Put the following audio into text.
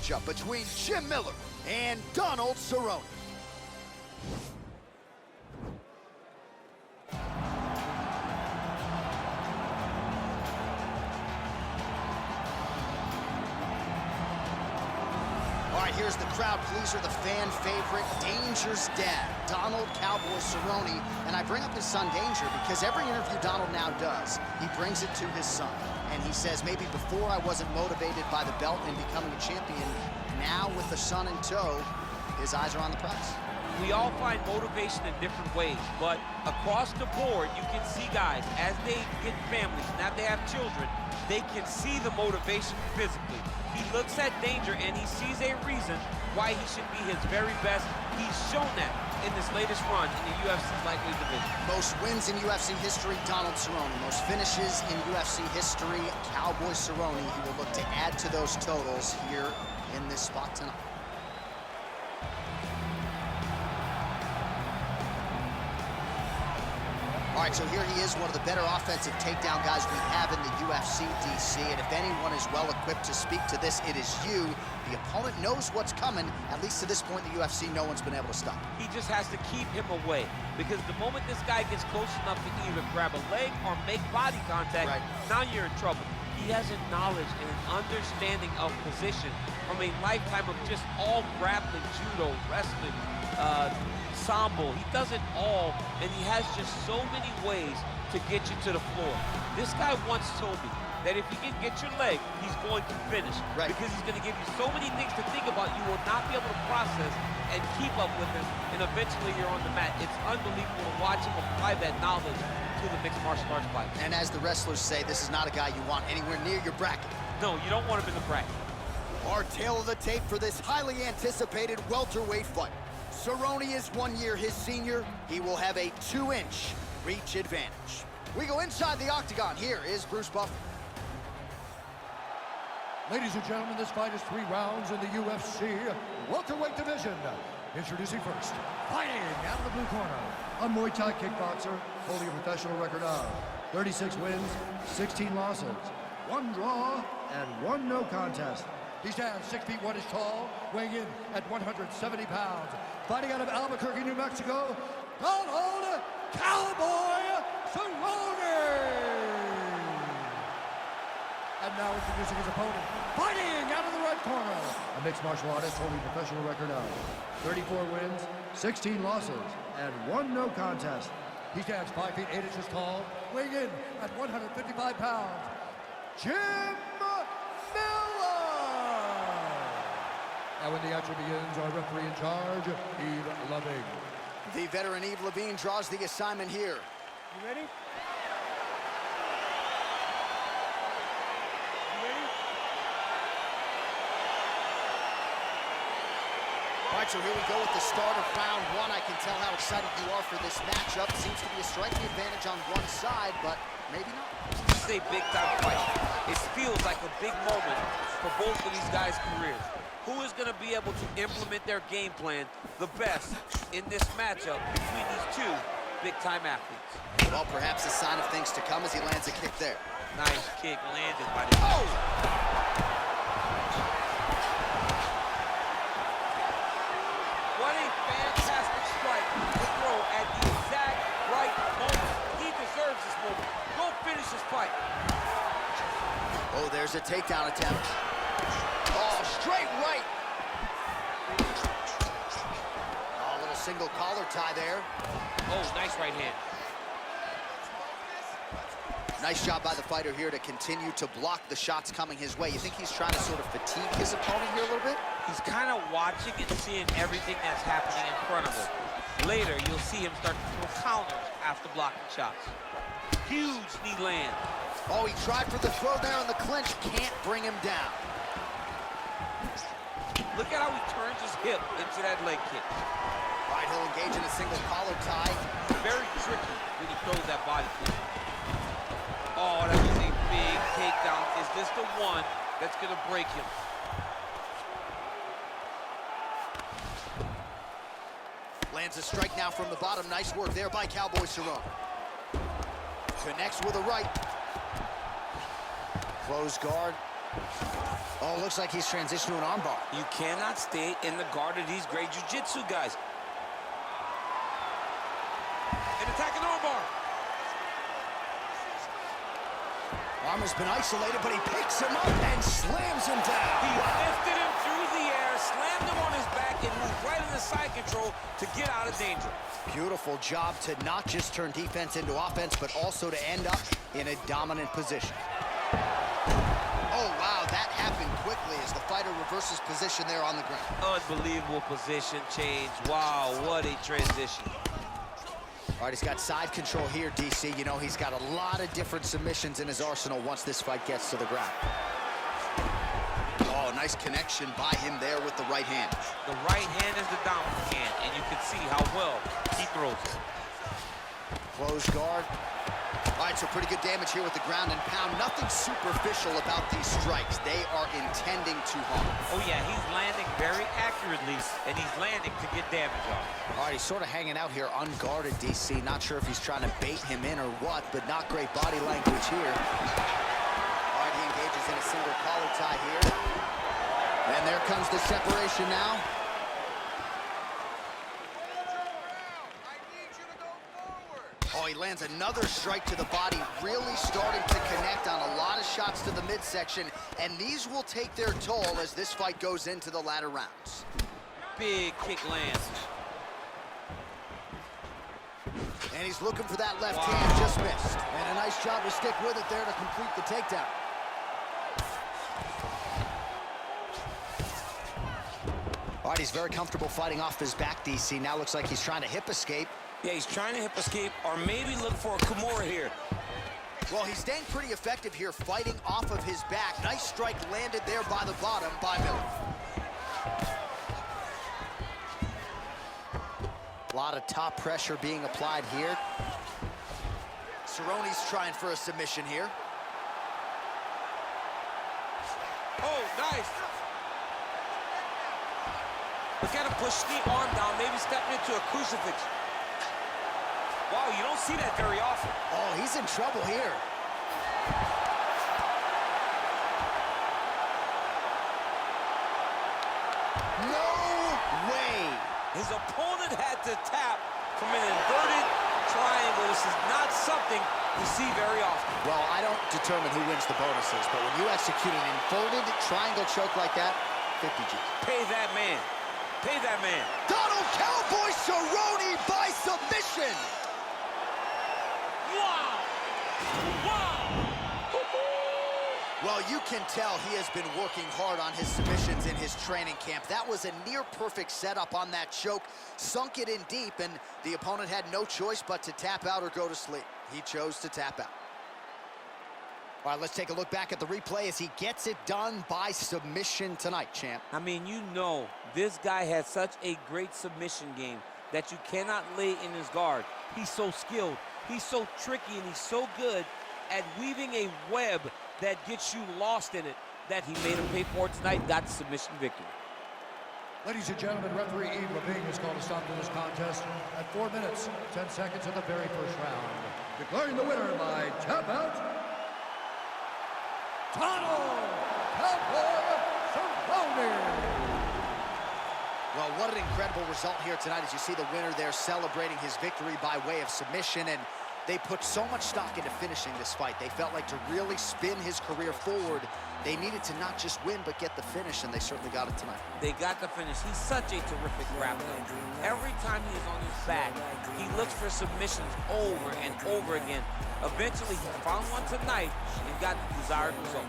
matchup between Jim Miller and Donald Cerrone. All right, here's the crowd pleaser, the fan favorite, Danger's dad, Donald "Cowboy" Cerrone. And I bring up his son, Danger, because every interview Donald now does, he brings it to his son. And he says, maybe before I wasn't motivated by the belt and becoming a champion, now with the son in tow, his eyes are on the prize. We all find motivation in different ways, but across the board, you can see guys, as they get families, now they have children, they can see the motivation physically. He looks at Danger and he sees a reason why he should be his very best. He's shown that in this latest run in the UFC lightweight division. Most wins in UFC history, Donald Cerrone. Most finishes in UFC history, Cowboy Cerrone. He will look to add to those totals here in this spot tonight. All right, so here he is, one of the better offensive takedown guys we have in the UFC, DC. And if anyone is well-equipped to speak to this, it is you. The opponent knows what's coming. At least to this point in the UFC, no one's been able to stop him. He just has to keep him away, because the moment this guy gets close enough to either grab a leg or make body contact, now you're in trouble. He has a knowledge and an understanding of position from a lifetime of just all grappling, judo, wrestling, sambo. He does it all, and he has just so many ways to get you to the floor. This guy once told me that if he can get your leg, he's going to finish. Because he's going to give you so many things to think about, you will not be able to process and keep up with him, and eventually you're on the mat. It's unbelievable to watch him apply that knowledge to the mixed martial arts fight. And as the wrestlers say, this is not a guy you want anywhere near your bracket. No, you don't want him in the bracket. Our tale of the tape for this highly anticipated welterweight fight. Cerrone is 1 year his senior. He will have a 2-inch reach advantage. We go inside the octagon. Here is Bruce Buffer. Ladies and gentlemen, this fight is 3 rounds in the UFC welterweight division. Introducing first, fighting out of the blue corner, a Muay Thai kickboxer holding a professional record of 36 wins, 16 losses, 1 draw, and 1 no contest. He stands 6 feet 1 inch tall, weighing in at 170 pounds. Fighting out of Albuquerque, New Mexico, Donald "Cowboy" Cerrone. And now introducing his opponent, fighting out of the red corner, a mixed martial artist holding a professional record of 34 wins, 16 losses, and 1 no contest. He stands 5 feet 8 inches tall, weighing in at 155 pounds. Jim Miller! And when the action begins, our referee in charge, Yves Loving. The veteran Yves Levine draws the assignment here. You ready? All right, so here we go with the start of round 1. I can tell how excited you are for this matchup. Seems to be a striking advantage on one side, but maybe not. This is a big-time fight. It feels like a big moment for both of these guys' careers. Who is going to be able to implement their game plan the best in this matchup between these two big-time athletes? Well, perhaps a sign of things to come as he lands a kick there. Nice kick landed by the... Oh! What a fantastic strike to throw at the exact right moment. He deserves this moment. Go finish this fight. Oh, there's a takedown attempt. Oh, straight right. Oh, a little single collar tie there. Oh, nice right hand. Nice job by the fighter here to continue to block the shots coming his way. You think he's trying to sort of fatigue his opponent here a little bit? He's kind of watching and seeing everything that's happening in front of him. Later, you'll see him start to throw counters after blocking shots. Huge knee land. Oh, he tried for the throw there on the clinch. Can't bring him down. Look at how he turns his hip into that leg kick. All right, he'll engage in a single collar tie. Very tricky when he throws that body kick. Oh, that was a big takedown. Is this the one that's going to break him? Lands a strike now from the bottom. Nice work there by Cowboy Cerrone. Connects with a right. Close guard. Oh, looks like he's transitioned to an armbar. You cannot stay in the guard of these great jiu-jitsu guys. An attacking armbar. Armor's been isolated, but he picks him up and slams him down. He lifted him through the air, slammed him on his back, and moved right into side control to get out of danger. Beautiful job to not just turn defense into offense, but also to end up in a dominant position. Oh, wow, that happened quickly as the fighter reverses position there on the ground. Unbelievable position change. Wow, what a transition. All right, he's got side control here, DC. You know, he's got a lot of different submissions in his arsenal once this fight gets to the ground. Oh, nice connection by him there with the right hand. The right hand is the dominant hand, and you can see how well he throws it. Close guard. All right, so pretty good damage here with the ground and pound. Nothing superficial about these strikes. They are intending to harm. Oh, yeah, he's landing very accurately, and he's landing to get damage on. All right, he's sort of hanging out here unguarded, DC. Not sure if he's trying to bait him in or what, but not great body language here. All right, he engages in a single collar tie here. And there comes the separation now. Oh, he lands another strike to the body, really starting to connect on a lot of shots to the midsection, and these will take their toll as this fight goes into the latter rounds. Big kick lands. And he's looking for that left hand, just missed. And a nice job to stick with it there to complete the takedown. All right, he's very comfortable fighting off his back, DC. Now looks like he's trying to hip escape. Yeah, he's trying to hip escape or maybe look for a Kimura here. Well, he's staying pretty effective here, fighting off of his back. Nice strike landed there by the bottom by Miller. A lot of top pressure being applied here. Cerrone's trying for a submission here. Oh, nice. Look at him push the arm down, maybe stepping into a crucifix. Wow, you don't see that very often. Oh, he's in trouble here. No way. His opponent had to tap from an inverted triangle. This is not something you see very often. Well, I don't determine who wins the bonuses, but when you execute an inverted triangle choke like that, 50 G. Pay that man. Pay that man. Donald Cowboy Cerrone by submission. Wow! Wow! Well, you can tell he has been working hard on his submissions in his training camp. That was a near-perfect setup on that choke. Sunk it in deep, and the opponent had no choice but to tap out or go to sleep. He chose to tap out. All right, let's take a look back at the replay as he gets it done by submission tonight, champ. I mean, you know, this guy has such a great submission game that you cannot lay in his guard. He's so skilled, he's so tricky, and he's so good at weaving a web that gets you lost in it that he made him pay for it tonight, got the submission victory. Ladies and gentlemen, referee Eve Levine has called a stop to this contest at 4 minutes, 10 seconds of the very first round. Declaring the winner by tap out, Donald Cowboy Cerrone. Well, what an incredible result here tonight as you see the winner there celebrating his victory by way of submission, and they put so much stock into finishing this fight. They felt like to really spin his career forward, they needed to not just win, but get the finish, and they certainly got it tonight. They got the finish. He's such a terrific grappler. Every time he is on his back, he looks for submissions over and over again. Eventually, he found one tonight and got the desired result.